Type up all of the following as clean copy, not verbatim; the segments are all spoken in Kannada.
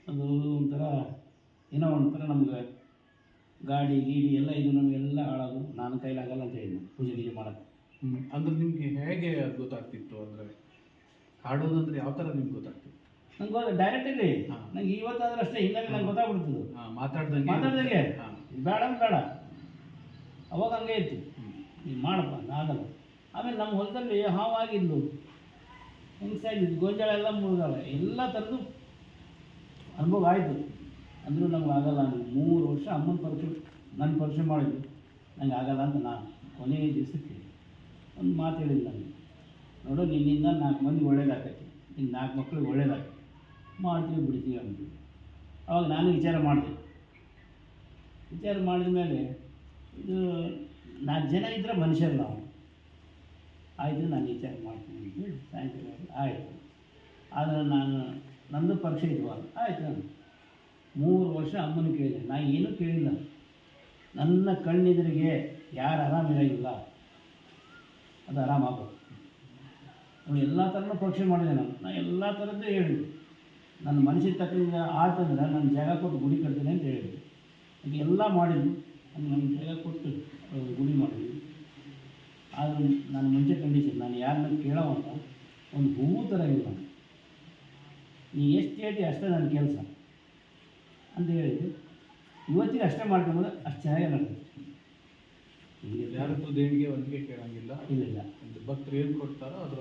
ಅದು ಒಂಥರ ಏನೋ ಒಂಥರ ನಮ್ಗೆ ಗಾಡಿ ಗೀಡಿ ಎಲ್ಲ ಇದು ನಮಗೆಲ್ಲ ಹಾಳೋದು. ನಾನು ಕೈಲಾಗಲ್ಲ ಅಂತ ಹೇಳಿ ಪೂಜೆ ಗೀಜೆ ಮಾಡೋದು. ಅಂದ್ರೆ ನಿಮಗೆ ಹೇಗೆ ಅದು ಗೊತ್ತಾಗ್ತಿತ್ತು? ಅಂದರೆ ಹಾಡೋದಂದ್ರೆ ಯಾವ ಥರ ನಿಮ್ಗೆ ಗೊತ್ತಾಗ್ತಿತ್ತು? ನಂಗೆ ಡೈರೆಕ್ಟಲ್ಲಿ ನಂಗೆ ಇವತ್ತಾದ್ರೆ ಅಷ್ಟೇ, ಹಿನ್ನೆಲೆ ನಂಗೆ ಗೊತ್ತಾಗ್ಬಿಡ್ತದೆ. ಮಾತಾಡ್ದಂಗೆ ಬೇಡ ಅಂದ್ರೆ ಬೇಡ. ಅವಾಗ ಹಂಗೆ ಇತ್ತು, ನೀನು ಮಾಡಪ್ಪ ಆಗಲ್ಲ. ಆಮೇಲೆ ನಮ್ಮ ಹೊಲದಲ್ಲಿ ಹಾವಾಗಿದ್ದು, ಹೆಂಗಸಾಗಿದ್ದು, ಗೋಂಜಾಳ ಎಲ್ಲ ಮುಳುಗಾಳ, ಎಲ್ಲ ಥರದ್ದು ಅನುಭವ ಆಯಿತು. ಅಂದರೂ ನಮ್ಗೆ ಆಗಲ್ಲ. ನಾನು 3 ವರ್ಷ ಅಮ್ಮನ ಪರೀಕ್ಷೆ ನನ್ನ ಪರೀಕ್ಷೆ ಮಾಡಿದ್ದು, ನಂಗೆ ಆಗಲ್ಲ ಅಂತ ನಾನು ಕೊನೆಯ ದಿವಸಕ್ಕೆ ಒಂದು ಮಾತು ಹೇಳಿಲ್ಲ ನನಗೆ, ನೋಡು ನಿನ್ನಿಂದ 4 ಮಂದಿ ಒಳ್ಳೇದಾಗೈತಿ, ನಿನ್ನ 4 ಮಕ್ಳಿಗೆ ಒಳ್ಳೇದಾಗೈತಿ, ಮಾಡ್ತೀವಿ ಬಿಡ್ತೀವಿ ಅಂತೀವಿ. ಅವಾಗ ನಾನು ವಿಚಾರ ಮಾಡಿದೆ. ವಿಚಾರ ಮಾಡಿದ ಮೇಲೆ ಇದು 4 ಜನ ಇದ್ದರೆ ಮನುಷ್ಯರು ನಾವು, ಆಯಿತು ನಾನು ವಿಚಾರ ಮಾಡ್ತೀನಿ ಅಂತೇಳಿ ಸಾಯಂಕಾಲ ಆಯಿತು. ಆದರೆ ನಾನು ನಂದು ಪರೀಕ್ಷೆ ಇದ್ವಲ್ಲ, ಆಯಿತು. ನಾನು 3 ವರ್ಷ ಅಮ್ಮನ ಕೇಳಿದೆ, ನಾನು ಏನೂ ಕೇಳಿಲ್ಲ. ನನ್ನ ಕಣ್ಣೆದುರಿಗೆ ಯಾರು ಆರಾಮಿರೋಂಗಿಲ್ಲ ಅದು ಆರಾಮಾಗೋದು. ಅವನು ಎಲ್ಲ ಥರನೂ ಪರೀಕ್ಷೆ ಮಾಡಿದೆ. ನಾನು ಎಲ್ಲ ಥರದ್ದು ಹೇಳಿದೆ. ನನ್ನ ಮನಸ್ಸಿಗೆ ತಕ್ಕಂಗೆ ಆತಂದ್ರೆ ನನ್ನ ಜಾಗ ಕೊಟ್ಟು ಗುಡಿ ಕಟ್ತೀನಿ ಅಂತ ಹೇಳಿದೆ. ಅದು ಎಲ್ಲ ಮಾಡಿದ್ವಿ. ನನ್ನ ಜಾಗ ಕೊಟ್ಟು ಗುಡಿ ಮಾಡಿದ್ವಿ. ಆದರೆ ನಾನು ಮುಂಚೆ ಕಂಡೀಷನ್, ನಾನು ಯಾರನ್ನ ಕೇಳೋವಂತ ಒಂದು ಹೂವು ಥರ ಇಲ್ಲ, ನೀ ಎಷ್ಟು ಹೇಳಿ ಅಷ್ಟೇ ನನ್ನ ಕೆಲಸ ಅಂತ ಹೇಳಿದ್ದು. ಇವತ್ತಿಗೆ ಅಷ್ಟೇ ಮಾಡ್ಕೊಂಡ್ರೆ ಅಷ್ಟು ಚೆನ್ನಾಗೇ ನಡೆಯುತ್ತೆ. ಯಾರದ್ದು ದೇಣಿಗೆ ಒಂದಿಗೆ ಕೇಳೋಂಗಿಲ್ಲ. ಇಲ್ಲ, ಭಕ್ತರು ಏನು ಕೊಡ್ತಾರೋ ಅದರ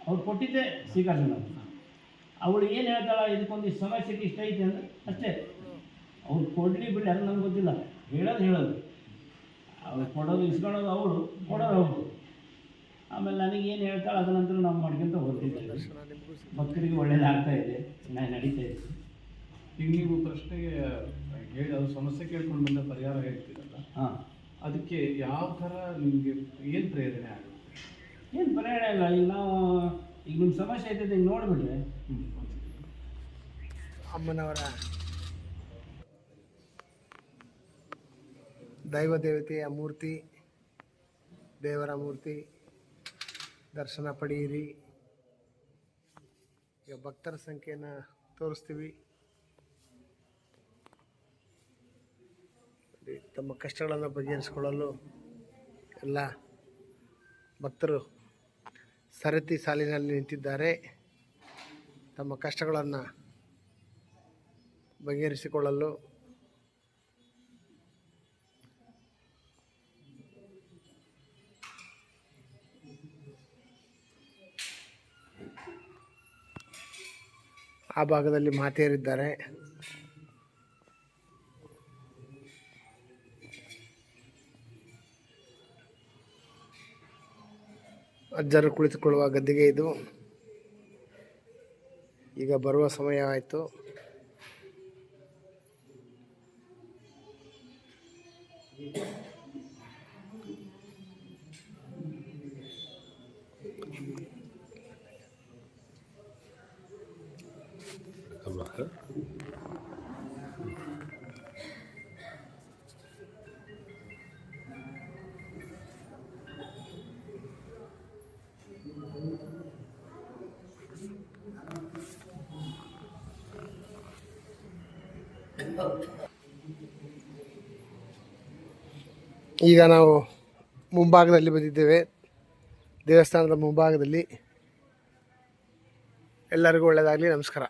ಅವ್ರು ಕೊಟ್ಟಿದ್ದೇ ಸ್ವೀಕರಿಸೋಣ. ಅವಳು ಏನು ಹೇಳ್ತಾಳ, ಇದಕ್ಕೊಂದು ಸಮಸ್ಯೆಗೆ ಇಷ್ಟ ಐತೆ ಅಂದರೆ ಅಷ್ಟೇ. ಅವ್ರು ಕೊಡಲಿ ಬಿಡಿ ಅದು ನಮ್ಗೆ ಗೊತ್ತಿಲ್ಲ. ಹೇಳೋದು ಅವಳು ಕೊಡೋದು ಇಸ್ಕೊಳ್ಳೋದು, ಅವಳು ಕೊಡೋದು ಅವ್ರು. ಆಮೇಲೆ ನನಗೇನು ಹೇಳ್ತಾಳೆ ಅದನ್ನಂತೂ ನಾವು ಮಾಡ್ಕೊಂತ ಹೋಗ್ತಿದ್ದೇವೆ. ಭಕ್ತರಿಗೆ ಒಳ್ಳೇದಾಗ್ತಾ ಇದೆ, ಚೆನ್ನಾಗಿ ನಡೀತಾ ಇದೆ. ಈಗ ನೀವು ಪ್ರಶ್ನೆಗೆ ಹೇಳಿ ಅದು ಸಮಸ್ಯೆ ಕೇಳ್ಕೊಂಡು ಬಂದ ಪರಿಹಾರ ಹೇಳ್ತೀರಲ್ಲ, ಅದಕ್ಕೆ ಯಾವ ಥರ ನಿಮಗೆ ಏನು ಪ್ರೇರಣೆ ಆಗುತ್ತೆ? ಏನು ಪ್ರೇರಣೆ ಇಲ್ಲ. ಈಗ ನಿಮ್ಮ ಸಮಸ್ಯೆ ಐತೆ ಈಗ ನೋಡಿಬಿಟ್ರೆ ಅಮ್ಮನವರ ದೈವ ದೇವತೆಯ ಮೂರ್ತಿ, ದೇವರ ಮೂರ್ತಿ ದರ್ಶನ ಪಡೆಯಿರಿ. ಈಗ ಭಕ್ತರ ಸಂಖ್ಯೆಯನ್ನು ತೋರಿಸ್ತೀವಿ. ತಮ್ಮ ಕಷ್ಟಗಳನ್ನು ಬಗೆಹರಿಸಿಕೊಳ್ಳಲು ಎಲ್ಲ ಭಕ್ತರು ಸರತಿ ಸಾಲಿನಲ್ಲಿ ನಿಂತಿದ್ದಾರೆ. ತಮ್ಮ ಕಷ್ಟಗಳನ್ನು ಬಗೆಹರಿಸಿಕೊಳ್ಳಲು ಆ ಭಾಗದಲ್ಲಿ ಮಾತೆಯರಿದ್ದಾರೆ. ಅಜ್ಜರು ಕುಳಿತುಕೊಳ್ಳುವ ಗದ್ದಿಗೆ ಇದು. ಈಗ ಬರುವ ಸಮಯ ಆಯಿತು. ಈಗ ನಾವು ಮುಂಭಾಗದಲ್ಲಿ ಬಂದಿದ್ದೇವೆ, ದೇವಸ್ಥಾನದ ಮುಂಭಾಗದಲ್ಲಿ. ಎಲ್ಲರಿಗೂ ಒಳ್ಳೆಯದಾಗಲಿ. ನಮಸ್ಕಾರ.